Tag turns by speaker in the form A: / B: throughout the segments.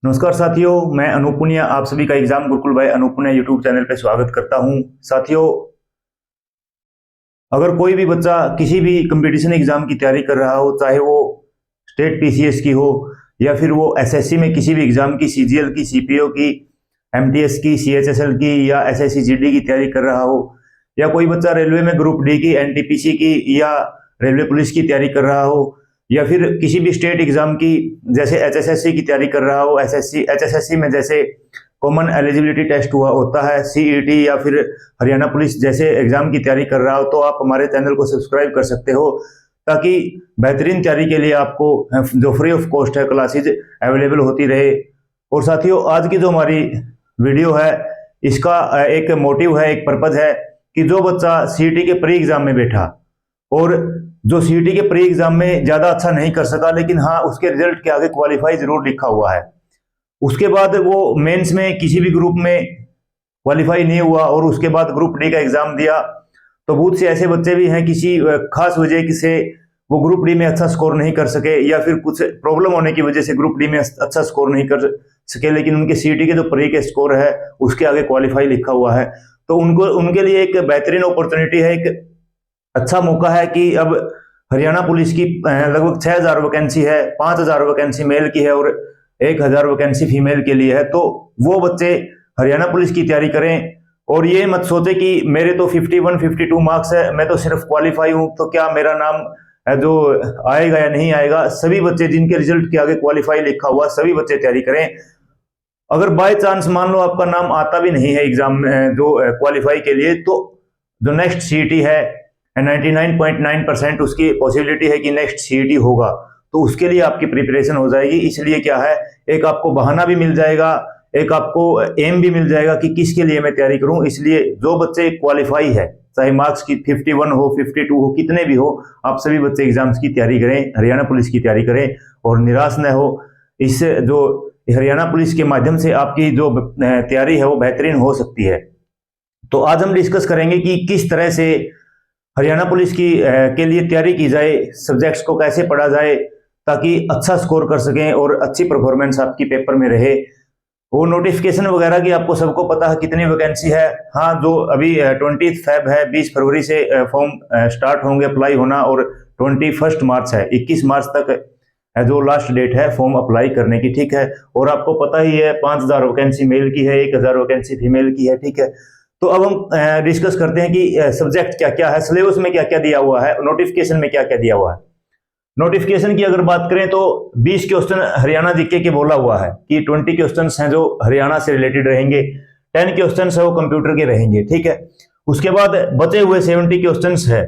A: नमस्कार साथियों, मैं अनूप पुनिया आप सभी का exam Gurukul by Anoop Punia YouTube channel पे स्वागत करता हूं। साथियों, अगर कोई भी बच्चा किसी भी कंपटीशन एग्जाम की तैयारी कर रहा हो, चाहे वो स्टेट पीसीएस की हो या फिर वो एसएससी में किसी भी एग्जाम की, सीजीएल की, सीपीओ की, एमटीएस की, सीएचएसएल की या एसएससी जीडी की तैयारी कर रहा हो, या कोई बच्चा रेलवे में ग्रुप डी की, एनटीपीसी की या रेलवे पुलिस की तैयारी कर रहा हो, या फिर किसी भी स्टेट एग्जाम की जैसे एचएसएससी की तैयारी कर रहा हो, एचएसएससी में जैसे कॉमन एलिजिबिलिटी टेस्ट हुआ होता है, सीईटी, या फिर हरियाणा पुलिस जैसे एग्जाम की तैयारी कर रहा हो, तो आप हमारे चैनल को सब्सक्राइब कर सकते हो ताकि बेहतरीन तैयारी के लिए आपको जो फ्री ऑफ कॉस्ट है क्लासेज अवेलेबल होती रहे। और साथियों, आज की जो हमारी वीडियो है इसका एक मोटिव है, एक पर्पज है कि जो बच्चा सीईटी के प्री एग्जाम में बैठा और जो सीईटी के प्री एग्जाम में ज्यादा अच्छा नहीं कर सका, लेकिन हाँ उसके रिजल्ट के आगे क्वालिफाई जरूर लिखा हुआ है, उसके बाद वो मेंस में किसी भी ग्रुप में क्वालिफाई नहीं हुआ और उसके बाद ग्रुप डी का एग्जाम दिया, तो बहुत से ऐसे बच्चे भी हैं किसी खास वजह से वो ग्रुप डी में अच्छा स्कोर नहीं कर सके या फिर कुछ प्रॉब्लम होने की वजह से ग्रुप डी में अच्छा स्कोर नहीं कर सके, लेकिन उनके सीईटी के जो प्री के स्कोर है उसके आगे क्वालिफाई लिखा हुआ है। तो उनके लिए एक बेहतरीन अपॉर्चुनिटी है, एक अच्छा मौका है कि अब हरियाणा पुलिस की लगभग 6000 वैकेंसी है, 5000 वैकेंसी मेल की है और 1000 वैकेंसी फीमेल के लिए है। तो वो बच्चे हरियाणा पुलिस की तैयारी करें और ये मत सोचे कि मेरे तो 51 52 मार्क्स है, मैं तो सिर्फ क्वालिफाई हूं, तो क्या मेरा नाम जो आएगा या नहीं आएगा। सभी बच्चे जिनके रिजल्ट के आगे क्वालिफाई लिखा हुआ, सभी बच्चे तैयारी करें। अगर बाय चांस मान लो आपका नाम आता भी नहीं है एग्जाम में जो क्वालिफाई के लिए, तो जो नेक्स्ट सीईटी है 99.9% उसकी पॉसिबिलिटी है कि नेक्स्ट सीईटी होगा, तो उसके लिए आपकी प्रिपरेशन हो जाएगी। इसलिए क्या है, एक आपको बहाना भी मिल जाएगा, एक आपको एम भी मिल जाएगा कि किसके लिए मैं तैयारी करूं। इसलिए जो बच्चे क्वालिफाई है, चाहे मार्क्स की 51 हो, 52 हो, कितने भी हो, आप सभी बच्चे एग्जाम्स की तैयारी करें, हरियाणा पुलिस की तैयारी करें और निराश न हो। इससे जो हरियाणा पुलिस के माध्यम से आपकी जो तैयारी है वो बेहतरीन हो सकती है। तो आज हम डिस्कस करेंगे कि किस तरह से हरियाणा पुलिस की के लिए तैयारी की जाए, सब्जेक्ट्स को कैसे पढ़ा जाए ताकि अच्छा स्कोर कर सकें और अच्छी परफॉर्मेंस आपकी पेपर में रहे। वो नोटिफिकेशन वगैरह की आपको सबको पता है कितनी वैकेंसी है। हाँ, जो अभी 20 फेब है, 20 फरवरी से फॉर्म स्टार्ट होंगे अप्लाई होना और 21 मार्च है, 21 मार्च तक जो लास्ट डेट है फॉर्म अप्लाई करने की, ठीक है। और आपको पता ही है 5000 वैकेंसी मेल की है, 1000 वैकेंसी फीमेल की है, ठीक है। तो अब हम डिस्कस करते हैं कि सब्जेक्ट क्या क्या है, सिलेबस में क्या क्या दिया हुआ है, नोटिफिकेशन में क्या क्या दिया हुआ है। नोटिफिकेशन की अगर बात करें तो 20 क्वेश्चन हरियाणा जीके के बोला हुआ है कि 20 क्वेश्चन हैं जो हरियाणा से रिलेटेड रहेंगे, 10 क्वेश्चन है वो कंप्यूटर के रहेंगे, ठीक है। उसके बाद बचे हुए 70 क्वेश्चन है,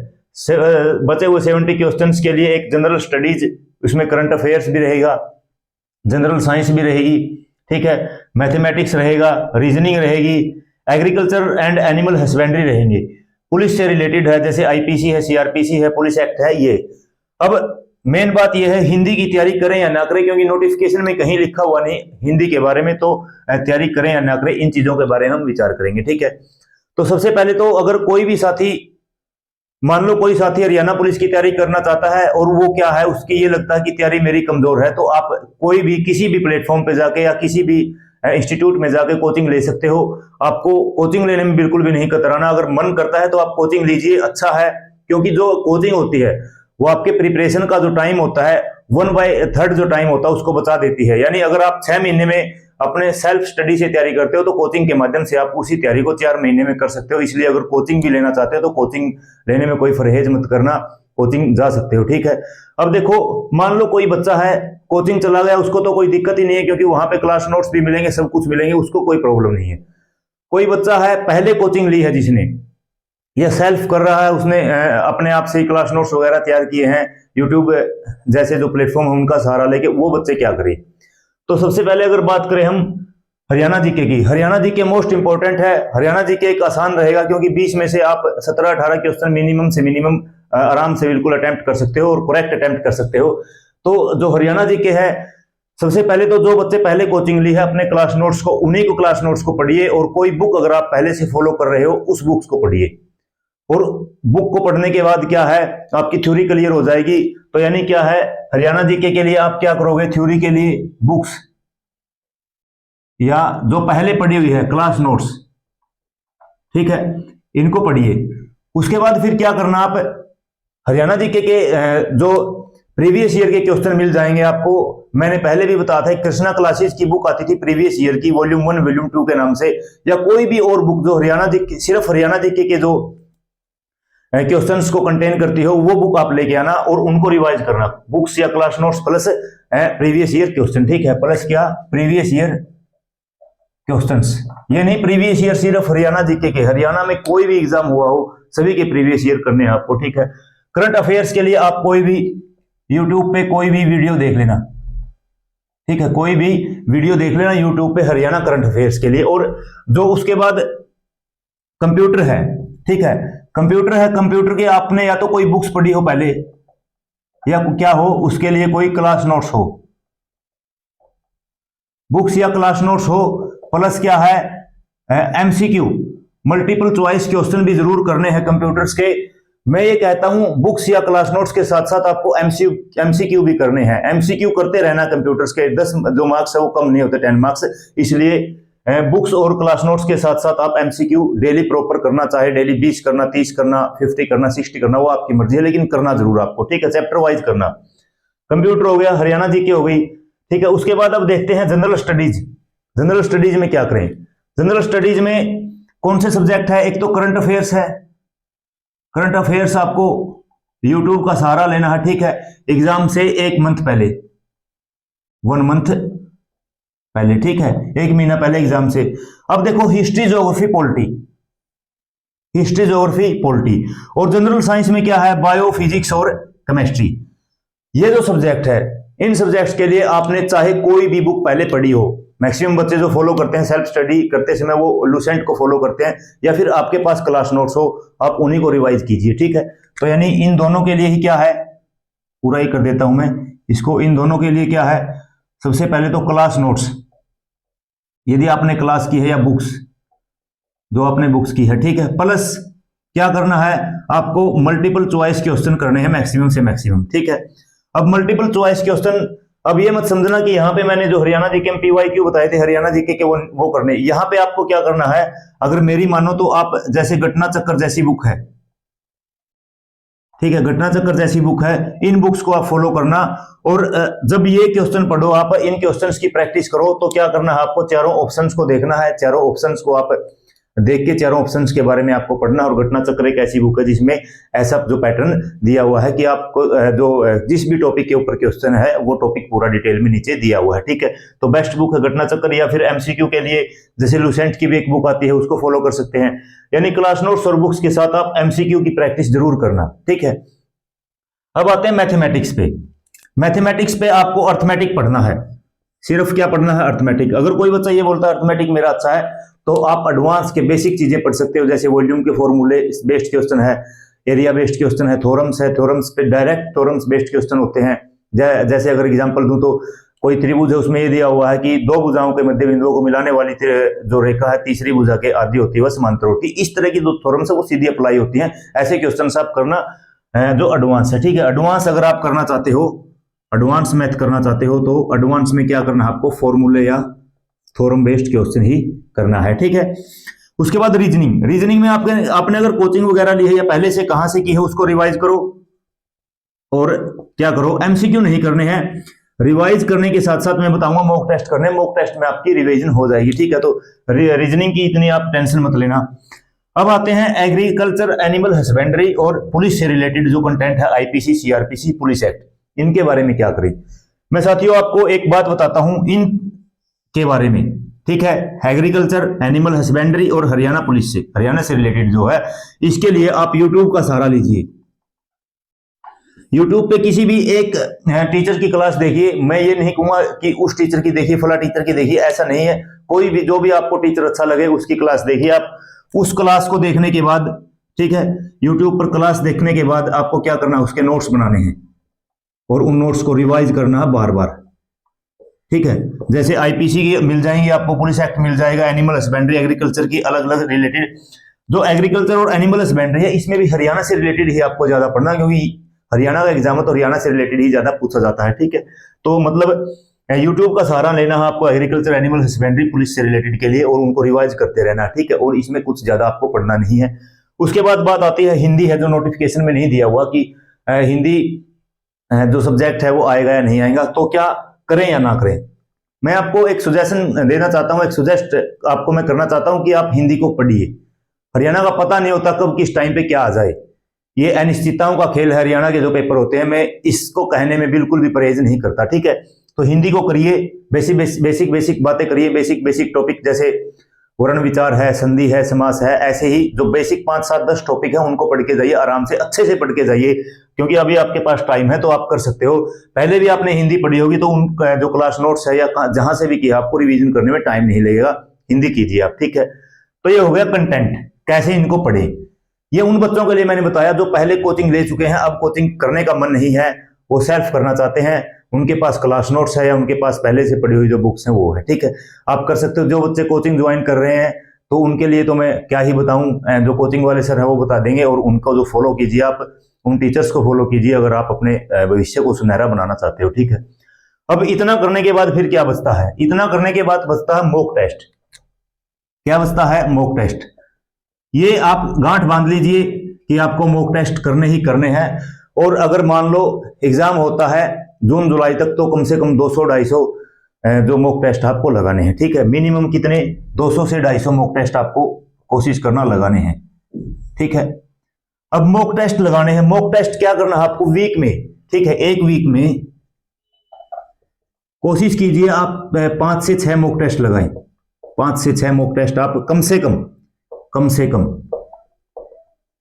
A: बचे हुए 70 क्वेश्चन के लिए एक जनरल स्टडीज, उसमें करंट अफेयर्स भी रहेगा, जनरल साइंस भी रहेगी, ठीक है, मैथमेटिक्स रहेगा, रीजनिंग रहेगी, एग्रीकल्चर एंड एनिमल हस्बेंड्री रहेंगे, पुलिस से रिलेटेड है जैसे आईपीसी है, सीआरपीसी है, पुलिस एक्ट है ये। अब मेन बात यह है हिंदी की तैयारी करें या ना करें, क्योंकि नोटिफिकेशन में कहीं लिखा हुआ नहीं हिंदी के बारे में, तो तैयारी करें या ना करें इन चीजों के बारे में हम विचार करेंगे, ठीक है। तो सबसे पहले तो अगर कोई भी साथी, मान लो कोई साथी हरियाणा पुलिस की तैयारी करना चाहता है और वो क्या है, उसकी ये लगता है कि तैयारी मेरी कमजोर है, तो आप कोई भी किसी भी प्लेटफॉर्म पे जाके या किसी भी इंस्टीट्यूट में जाके कोचिंग ले सकते हो। आपको कोचिंग लेने में बिल्कुल भी नहीं कतराना, अगर मन करता है तो आप कोचिंग लीजिए, अच्छा है। क्योंकि जो कोचिंग होती है वो आपके प्रिपरेशन का जो टाइम होता है 1/3 जो टाइम होता है उसको बचा देती है। यानी अगर आप 6 महीने में अपने सेल्फ स्टडी से तैयारी करते हो तो कोचिंग के माध्यम से आप उसी तैयारी को 4 महीने में कर सकते हो। इसलिए अगर कोचिंग भी लेना चाहते हो तो कोचिंग लेने में कोई परहेज मत करना, कोचिंग जा सकते हो, ठीक है। अब देखो, मान लो कोई बच्चा है कोचिंग चला गया, उसको तो कोई दिक्कत ही नहीं है क्योंकि वहां पे क्लास नोट्स भी मिलेंगे, सब कुछ मिलेंगे, उसको कोई प्रॉब्लम नहीं है। कोई बच्चा है पहले कोचिंग ली है जिसने, या सेल्फ कर रहा है, उसने अपने आप से ही क्लास नोट्स वगैरह तैयार किए हैं, यूट्यूब जैसे जो प्लेटफॉर्म है उनका सहारा लेके, वो बच्चे क्या करें। तो सबसे पहले अगर बात करें हम हरियाणा जीके की, हरियाणा जीके मोस्ट इंपॉर्टेंट है। हरियाणा जीके एक आसान रहेगा क्योंकि 20 में से आप 17-18 क्वेश्चन मिनिमम से मिनिमम आराम से बिल्कुल अटेम्प्ट कर सकते हो और करेक्ट अटेम्प्ट कर सकते हो। तो जो हरियाणा जीके है, सबसे पहले तो जो बच्चे पहले कोचिंग ली है अपने क्लास नोट्स को, उन्हीं को क्लास नोट्स को पढ़िए, और कोई बुक अगर आप पहले से फॉलो कर रहे हो उस बुक्स को पढ़िए। और बुक को पढ़ने के बाद क्या है, आपकी थ्योरी क्लियर हो जाएगी। तो यानी क्या है, हरियाणा जीके के लिए आप क्या करोगे, थ्योरी के लिए बुक्स या जो पहले पढ़ी हुई है क्लास नोट्स, ठीक है, इनको पढ़िए। उसके बाद फिर क्या करना, आप हरियाणा जीके के जो प्रीवियस ईयर के क्वेश्चन मिल जाएंगे आपको। मैंने पहले भी बताया था, कृष्णा क्लासेस की बुक आती थी प्रीवियस ईयर की, वॉल्यूम 1 वॉल्यूम 2 के नाम से, या कोई भी और बुक जो हरियाणा जीके, सिर्फ हरियाणा जीके के जो क्वेश्चंस को कंटेन करती हो, वो बुक आप लेके आना और उनको रिवाइज करना। बुक्स या class notes plus previous year question, ठीक है, प्लस क्या, प्रीवियस ईयर क्वेश्चंस। ये नहीं प्रीवियस ईयर सिर्फ हरियाणा जीके के, हरियाणा में कोई भी एग्जाम हुआ हो सभी के प्रीवियस ईयर करने हैं आपको, ठीक है। करंट अफेयर्स के लिए आप कोई भी यूट्यूब पे कोई भी वीडियो देख लेना, ठीक है, कोई भी वीडियो देख लेना यूट्यूब पे हरियाणा करंट अफेयर्स के लिए। और जो उसके बाद कंप्यूटर है, ठीक है, कंप्यूटर है, कंप्यूटर के आपने या तो कोई बुक्स पढ़ी हो पहले, या क्या हो, उसके लिए कोई क्लास नोट्स हो, बुक्स या क्लास नोट्स हो, प्लस क्या है, एमसीक्यू, मल्टीपल चॉइस क्वेश्चन भी जरूर करने हैं कंप्यूटर्स के। मैं ये कहता हूं बुक्स या क्लास नोट्स के साथ साथ आपको एमसीक्यू भी करने हैं। एमसीक्यू करते रहना कंप्यूटर्स के, 10 जो मार्क्स है वो कम नहीं होते, 10 मार्क्स, इसलिए बुक्स और क्लास नोट्स के साथ साथ आप एमसीक्यू डेली प्रॉपर करना, चाहे डेली 20 करना, 30 करना, 50 करना, 60 करना, वो आपकी मर्जी है, लेकिन करना जरूर आपको, ठीक है, चैप्टर वाइज करना। कंप्यूटर हो गया, हरियाणा जीके हो गई, ठीक है। उसके बाद अब देखते हैं जनरल स्टडीज। जनरल स्टडीज में क्या करें, जनरल स्टडीज में कौन से सब्जेक्ट है, एक तो करंट अफेयर्स है। करंट अफेयर्स आपको यूट्यूब का सहारा लेना है, ठीक है, एग्जाम से 1 मंथ पहले, 1 मंथ पहले, ठीक है, 1 महीना पहले एग्जाम से। अब देखो history, geography, polity, history, geography, polity. और जनरल साइंस में क्या है, बायो, फिजिक्स और केमिस्ट्री। ये जो सब्जेक्ट है, इन सब्जेक्ट्स के लिए आपने चाहे कोई भी बुक पहले पढ़ी हो, मैक्सिमम बच्चे जो फॉलो करते हैं सेल्फ स्टडी करते समय वो लूसेंट को फॉलो करते हैं, या फिर आपके पास क्लास नोट्स हो, आप उन्हीं को रिवाइज कीजिए, ठीक है। तो यानी इन दोनों के लिए ही क्या है, पूरा ही कर देता हूं मैं इसको, इन दोनों के लिए क्या है, सबसे पहले तो क्लास नोट्स, यदि आपने क्लास की है, या बुक्स जो आपने बुक्स की है, ठीक है, प्लस क्या करना है आपको, मल्टीपल चॉइस क्वेश्चन करने हैं मैक्सिमम से मैक्सिमम, ठीक है। अब मल्टीपल चॉइस क्वेश्चन, अब ये मत समझना कि यहाँ पे मैंने जो हरियाणा जीके में पीवाईक्यू बताए थे हरियाणा जीके के वो करने, यहाँ पे आपको क्या करना है, अगर मेरी मानो तो आप जैसे घटना चक्कर जैसी बुक है, ठीक है, घटना चक्कर जैसी बुक है, इन बुक्स को आप फॉलो करना। और जब ये क्वेश्चन पढ़ो, आप इन क्वेश्चंस की प्रैक्टिस करो, तो क्या करना है आपको, चारों ऑप्शंस को देखना है, चारों ऑप्शंस को आप देख के चारों ऑप्शंस के बारे में आपको पढ़ना। और घटना चक्र एक ऐसी बुक है जिसमें ऐसा जो पैटर्न दिया हुआ है कि आपको जो जिस भी टॉपिक के ऊपर क्वेश्चन है वो टॉपिक पूरा डिटेल में नीचे दिया हुआ है, ठीक है। तो बेस्ट बुक है घटना चक्र, या फिर एमसीक्यू के लिए जैसे लूसेंट की भी एक बुक आती है उसको फॉलो कर सकते हैं। यानी क्लास नोट्स और बुक्स के साथ आप एमसीक्यू की प्रैक्टिस जरूर करना, ठीक है। अब आते हैं मैथमेटिक्स पे। मैथमेटिक्स पे आपको अर्थमेटिक पढ़ना है, सिर्फ क्या पढ़ना है, अर्थमेटिक। अगर कोई बच्चा ये बोलता है अर्थमेटिक मेरा अच्छा है, तो आप एडवांस के बेसिक चीजें पढ़ सकते हो, जैसे वॉल्यूम के फॉर्मूले बेस्ड क्वेश्चन है, एरिया बेस्ड क्वेश्चन है, थ्योरम्स पे डायरेक्ट थ्योरम्स बेस्ड क्वेश्चन होते हैं। जैसे अगर एग्जांपल दूं तो कोई त्रिभुज है, उसमें ये दिया हुआ है कि 2 भुजाओं के मध्य बिंदुओं को मिलाने वाली जो रेखा है तीसरी भुजा के आधी होती है वह समांतर होती है। इस तरह की जो थ्योरम्स है वो सीधी अप्लाई होती हैं। ऐसे क्वेश्चन आप करना जो एडवांस है, ठीक है। एडवांस अगर आप करना चाहते हो, एडवांस मैथ करना चाहते हो, तो एडवांस में क्या करना है आपको, फॉर्मूले या थ्योरम बेस्ड क्वेश्चन ही करना है, ठीक है। उसके बाद रीजनिंग। रीजनिंग में आपने अगर कोचिंग वगैरह ली है या पहले से कहां से की है उसको रिवाइज करो, और क्या करो, एमसीक्यू नहीं करने हैं। रिवाइज करने के साथ साथ मैं बताऊंगा मॉक टेस्ट करने, मॉक टेस्ट में आपकी रिवीजन हो जाएगी, ठीक है। तो रीजनिंग की इतनी आप टेंशन मत लेना। अब आते हैं एग्रीकल्चर, एनिमल हस्बेंड्री और पुलिस से रिलेटेड जो कंटेंट है, आईपीसी, सीआरपीसी, पुलिस एक्ट, इनके बारे में क्या करें। मैं साथियों आपको एक बात बताता हूं इन के बारे में, ठीक है। एग्रीकल्चर, एनिमल हस्बेंड्री और हरियाणा पुलिस से, हरियाणा से रिलेटेड जो है, इसके लिए आप यूट्यूब का सहारा लीजिए। यूट्यूब पे किसी भी एक टीचर की क्लास देखिए। मैं ये नहीं कहूंगा कि उस टीचर की देखिए, फला टीचर की देखिए, ऐसा नहीं है। कोई भी जो भी आपको टीचर अच्छा लगे उसकी क्लास देखिए। आप उस क्लास को देखने के बाद, ठीक है, यूट्यूब पर क्लास देखने के बाद आपको क्या करना है, उसके नोट्स बनाने हैं और उन नोट्स को रिवाइज करना है बार बार, ठीक है। जैसे आईपीसी की मिल जाएंगे आपको, पुलिस एक्ट मिल जाएगा, एनिमल हस्बेंड्री, एग्रीकल्चर की अलग अलग रिलेटेड। जो एग्रीकल्चर और एनिमल हस्बेंड्री है इसमें भी हरियाणा से रिलेटेड ही आपको ज्यादा पढ़ना, क्योंकि हरियाणा का एग्जाम है तो हरियाणा से रिलेटेड ही ज्यादा पूछा जाता है, ठीक है। तो मतलब यूट्यूब का सहारा लेना है आपको एग्रीकल्चर एनिमल हस्बेंड्री पुलिस से रिलेटेड के लिए, और उनको रिवाइज करते रहना है, ठीक है। और इसमें कुछ ज्यादा आपको पढ़ना नहीं है। उसके बाद बात आती है हिंदी है, जो नोटिफिकेशन में नहीं दिया हुआ कि हिंदी जो सब्जेक्ट है वो आएगा या नहीं आएगा, तो क्या करें या ना करें। मैं आपको एक सजेशन देना चाहता हूं, एक सजेस्ट आपको मैं करना चाहता हूं कि आप हिंदी को पढ़िए। हरियाणा का पता नहीं होता कब किस टाइम पे क्या आ जाए, ये अनिश्चितताओं का खेल है। हरियाणा के जो पेपर होते हैं, मैं इसको कहने में बिल्कुल भी परहेज नहीं करता, ठीक है। तो हिंदी को करिए, बेसिक बातें करिए, बेसिक टॉपिक जैसे वर्ण विचार है, संधि है, समास है, ऐसे ही जो बेसिक 5, 7, 10 टॉपिक है उनको पढ़ के जाइए, आराम से अच्छे से पढ़ के जाइए, क्योंकि अभी आपके पास टाइम है तो आप कर सकते हो। पहले भी आपने हिंदी पढ़ी होगी तो उन जो क्लास नोट्स है या जहां से भी किया, आपको रिवीजन करने में टाइम नहीं लगेगा, हिंदी कीजिए आप, ठीक है। तो ये हो गया कंटेंट, कैसे इनको पढ़े। ये उन बच्चों के लिए मैंने बताया जो पहले कोचिंग ले चुके हैं, अब कोचिंग करने का मन नहीं है, वो सेल्फ करना चाहते हैं, उनके पास क्लास नोट्स है या उनके पास पहले से पढ़ी हुई जो बुक्स हैं वो है, ठीक है। आप कर सकते हो। जो बच्चे कोचिंग ज्वाइन कर रहे हैं तो उनके लिए तो मैं क्या ही बताऊं, जो कोचिंग वाले सर है वो बता देंगे, और उनको जो फॉलो कीजिए, आप उन टीचर्स को फॉलो कीजिए अगर आप अपने भविष्य को सुनहरा बनाना चाहते हो, ठीक है। अब इतना करने के बाद फिर क्या बचता है? इतना करने के बाद बचता है मॉक टेस्ट। क्या बचता है? Mock test. ये आप गांठ बांध लीजिए कि आपको मॉक टेस्ट करने ही करने हैं। और अगर मान लो एग्जाम होता है जून जुलाई तक, तो कम से कम 200-250 जो मॉक टेस्ट आपको लगाने हैं, ठीक है। मिनिमम कितने? 200 से 250 मॉक टेस्ट आपको कोशिश करना लगाने हैं, ठीक है। अब मॉक टेस्ट लगाने हैं। मॉक टेस्ट क्या करना है आपको? वीक में, ठीक है, एक वीक में कोशिश कीजिए आप 5 से 6 मॉक टेस्ट लगाएं। 5 से 6 मॉक टेस्ट आप कम से कम,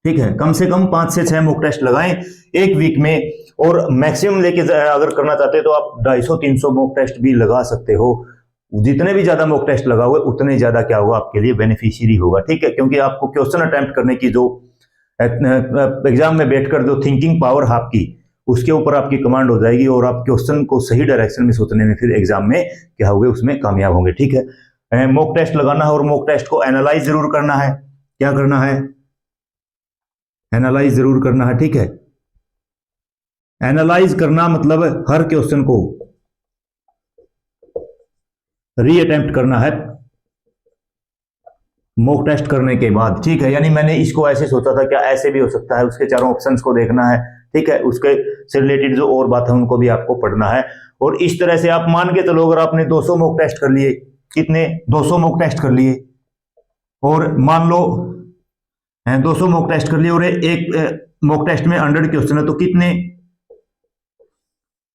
A: ठीक है, कम से कम 5 से 6 मॉक टेस्ट लगाएं एक वीक में। और मैक्सिमम लेके अगर करना चाहते हैं तो आप 250-300 मॉक टेस्ट भी लगा सकते हो। जितने भी ज्यादा मॉक टेस्ट लगाओगे उतने ज्यादा क्या होगा, आपके लिए बेनिफिशियरी होगा, ठीक है। क्योंकि आपको क्वेश्चन अटेम्प्ट करने की जो एग्जाम में बैठकर जो थिंकिंग पावर है आपकी, उसके ऊपर आपकी कमांड हो जाएगी, और आप क्वेश्चन को सही डायरेक्शन में सोचने में फिर एग्जाम में क्या होगे, उसमें कामयाब होंगे, ठीक है। मॉक टेस्ट लगाना है, और मॉक टेस्ट को एनालाइज जरूर करना है। क्या करना है? एनालाइज जरूर करना है, ठीक है। एनालाइज करना मतलब हर क्वेश्चन को रीअटेम्प्ट करना है मॉक टेस्ट करने के बाद, ठीक है। यानी मैंने इसको ऐसे सोचा था, क्या ऐसे भी हो सकता है, उसके चारों ऑप्शंस को देखना है, ठीक है। उसके से रिलेटेड जो और बात है उनको भी आपको पढ़ना है। और इस तरह से आप मान के चलो, अगर आपने 200 मॉक टेस्ट कर लिए, कितने? 200 मॉक टेस्ट कर लिए, और मान लो 200 मॉक टेस्ट कर लिए, और एक मॉक टेस्ट में 100 क्वेश्चन है, तो कितने?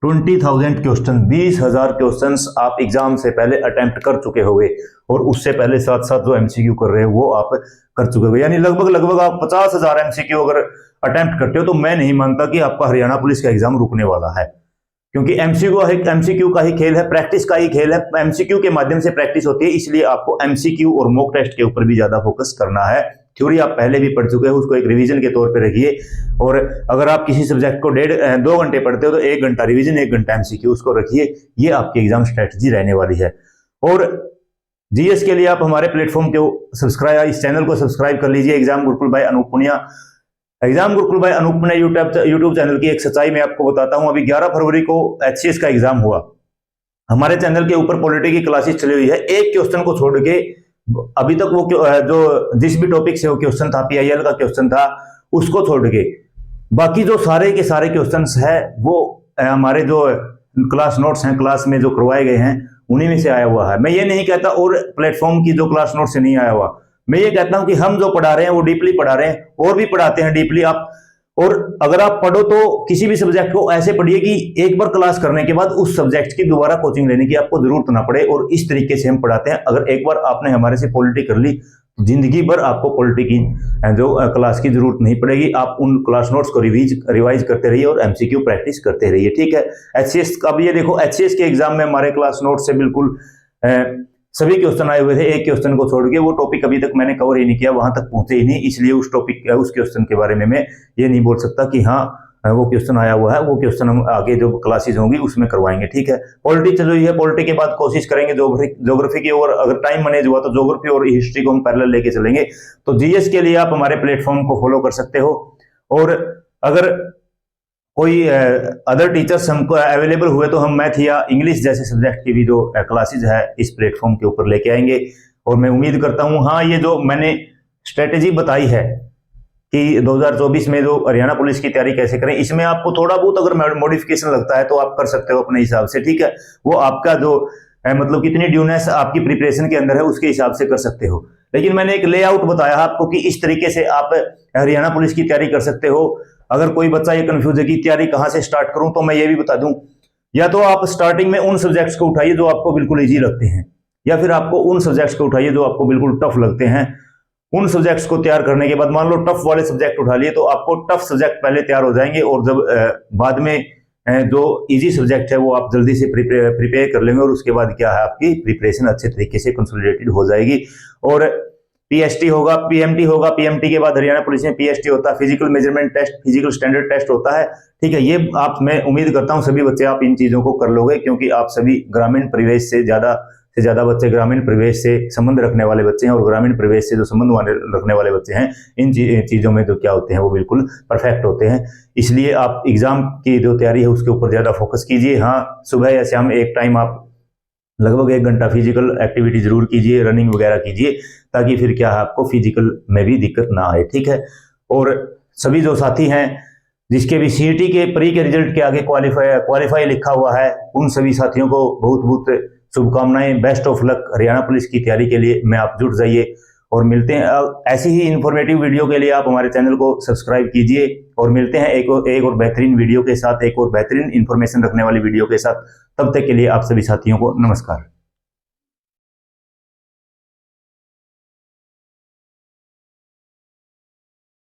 A: 20,000 क्वेश्चन, 20,000 क्वेश्चन आप एग्जाम से पहले अटेम्प्ट कर चुके होंगे, और उससे पहले साथ साथ जो एमसीक्यू कर रहे हो वो आप कर चुके होंगे। यानी लगभग आप 50,000 एमसीक्यू अगर अटेम्प्ट करते हो, तो मैं नहीं मानता कि आपका हरियाणा पुलिस का एग्जाम रुकने वाला है। क्योंकि एमसीक्यू का ही खेल है, प्रैक्टिस का ही खेल है, एमसीक्यू के माध्यम से प्रैक्टिस होती है। इसलिए आपको एमसीक्यू और मॉक टेस्ट के ऊपर भी ज्यादा फोकस करना है। थ्योरी आप पहले भी पढ़ चुके हो, उसको एक रिवीजन के तौर पे रखिए। और अगर आप किसी सब्जेक्ट को 2 घंटे पढ़ते हो तो 1 घंटा रिवीजन, 1 घंटा एमसीक्यू, उसको रखिए। ये आपकी एग्जाम स्ट्रेटजी रहने वाली है। और जीएस के लिए आप हमारे प्लेटफॉर्म को सब्सक्राइब, इस चैनल को सब्सक्राइब कर लीजिए। Exam Gurukul by Anoop Punia, exam Gurukul by Anoop Punia YouTube channel की एक सच्चाई मैं आपको बताता हूं। अभी 11 फरवरी को एचसीएस का एग्जाम हुआ। हमारे चैनल के ऊपर पॉलिटी की क्लासेस चली हुई है। एक क्वेश्चन को छोड़ के अभी तक वो जो जिस भी टॉपिक से वो क्वेश्चन था, पीआईएल का क्वेश्चन था, उसको छोड़ के बाकी जो सारे के सारे क्वेश्चंस है वो हमारे जो क्लास नोट्स हैं, क्लास में जो करवाए गए हैं, उन्हीं में से आया हुआ है। मैं ये नहीं कहता और प्लेटफॉर्म की जो क्लास नोट से नहीं आया हुआ, मैं ये कहता हूं कि हम जो पढ़ा रहे हैं वो डीपली पढ़ा रहे हैं, और भी पढ़ाते हैं डीपली आप। और अगर आप पढ़ो तो किसी भी सब्जेक्ट को ऐसे पढ़िए कि एक बार क्लास करने के बाद उस सब्जेक्ट की दोबारा कोचिंग लेने की आपको जरूरत ना पड़े। और इस तरीके से हम पढ़ाते हैं। अगर एक बार आपने हमारे से पॉलिटी कर ली, जिंदगी भर आपको पॉलिटी की जो क्लास की जरूरत नहीं पड़ेगी। आप उन क्लास नोट्स को रिवाइज करते रहिए और एमसीक्यू प्रैक्टिस करते रहिए, ठीक है। एचसीएस, अब ये देखो एचसीएस के एग्जाम में हमारे क्लास नोट्स से बिल्कुल सभी क्वेश्चन आए हुए थे। एक क्वेश्चन को छोड़ के वो टॉपिक अभी तक मैंने कवर ही नहीं किया, वहां तक पहुंचे ही नहीं। इसलिए उस क्वेश्चन के बारे में मैं ये नहीं बोल सकता कि हाँ वो क्वेश्चन आया हुआ है। वो क्वेश्चन हम आगे जो क्लासेज होंगी उसमें करवाएंगे, ठीक है। पॉलिटी चल रही है, पॉलिटी के बाद कोशिश करेंगे ज्योग्राफी की ओर। अगर टाइम मैनेज हुआ तो ज्योग्राफी और हिस्ट्री को हम पैरेलल लेके चलेंगे। तो जीएस के लिए आप हमारे प्लेटफॉर्म को फॉलो कर सकते हो। और अगर कोई अदर टीचर्स हमको अवेलेबल हुए तो हम मैथ या इंग्लिश जैसे सब्जेक्ट की भी जो क्लासेज है इस प्लेटफॉर्म के ऊपर लेके आएंगे। और मैं उम्मीद करता हूँ, हाँ, ये जो मैंने स्ट्रेटेजी बताई है कि 2024 में जो हरियाणा पुलिस की तैयारी कैसे करें, इसमें आपको थोड़ा बहुत अगर मॉडिफिकेशन लगता है तो आप कर सकते हो अपने हिसाब से, ठीक है। वो आपका जो मतलब कितनी ड्यूनेस आपकी प्रिपरेशन के अंदर है उसके हिसाब से कर सकते हो। लेकिन मैंने एक लेआउट बताया आपको कि इस तरीके से आप हरियाणा पुलिस की तैयारी कर सकते हो। अगर कोई बच्चा ये कंफ्यूज है कि तैयारी कहाँ से स्टार्ट करूं, तो मैं ये भी बता दूं, या तो आप स्टार्टिंग में उन सब्जेक्ट्स को उठाइए जो आपको बिल्कुल ईजी लगते हैं, या फिर आपको उन सब्जेक्ट्स को उठाइए जो आपको बिल्कुल टफ लगते हैं। उन सब्जेक्ट्स को तैयार करने के बाद मान लो टफ वाले सब्जेक्ट उठा लिए तो आपको टफ सब्जेक्ट पहले तैयार हो जाएंगे, और जब बाद में जो इजी सब्जेक्ट है वो आप जल्दी से प्रिपेयर कर लेंगे, और उसके बाद क्या है आपकी प्रिपरेशन अच्छे तरीके से कंसोलिडेटेड हो जाएगी। और पीएसटी होगा, पीएमटी होगा, पीएमटी के बाद हरियाणा पुलिस में पीएसटी होता है, physical measurement test, physical standard test होता है, ठीक है। ये आप, मैं उम्मीद करता हूं सभी बच्चे आप इन चीजों को कर लोगे, क्योंकि आप सभी ग्रामीण परिवेश से ज्यादा बच्चे ग्रामीण परिवेश से संबंध रखने वाले बच्चे हैं, और ग्रामीण परिवेश से जो संबंध रखने वाले बच्चे हैं इन चीजों में जो क्या होते हैं वो बिल्कुल परफेक्ट होते हैं। इसलिए आप एग्जाम की जो तैयारी है उसके ऊपर ज्यादा फोकस कीजिए। हाँ, सुबह या शाम एक टाइम आप लगभग 1 घंटा फिजिकल एक्टिविटी जरूर कीजिए, रनिंग वगैरह कीजिए, ताकि फिर क्या है आपको फिजिकल में भी दिक्कत ना आए, ठीक है। और सभी जो साथी हैं जिसके भी सीईटी के प्री के रिजल्ट के आगे क्वालिफाई लिखा हुआ है, उन सभी साथियों को बहुत बहुत शुभकामनाएं, best of luck Haryana police की तैयारी के लिए। मैं आप जुट जाइए और मिलते हैं ऐसी ही इंफॉर्मेटिव वीडियो के लिए। आप हमारे चैनल को सब्सक्राइब कीजिए, और मिलते हैं एक और बेहतरीन वीडियो के साथ, एक और बेहतरीन इंफॉर्मेशन रखने वाली वीडियो के साथ। तब तक के लिए आप सभी साथियों को नमस्कार।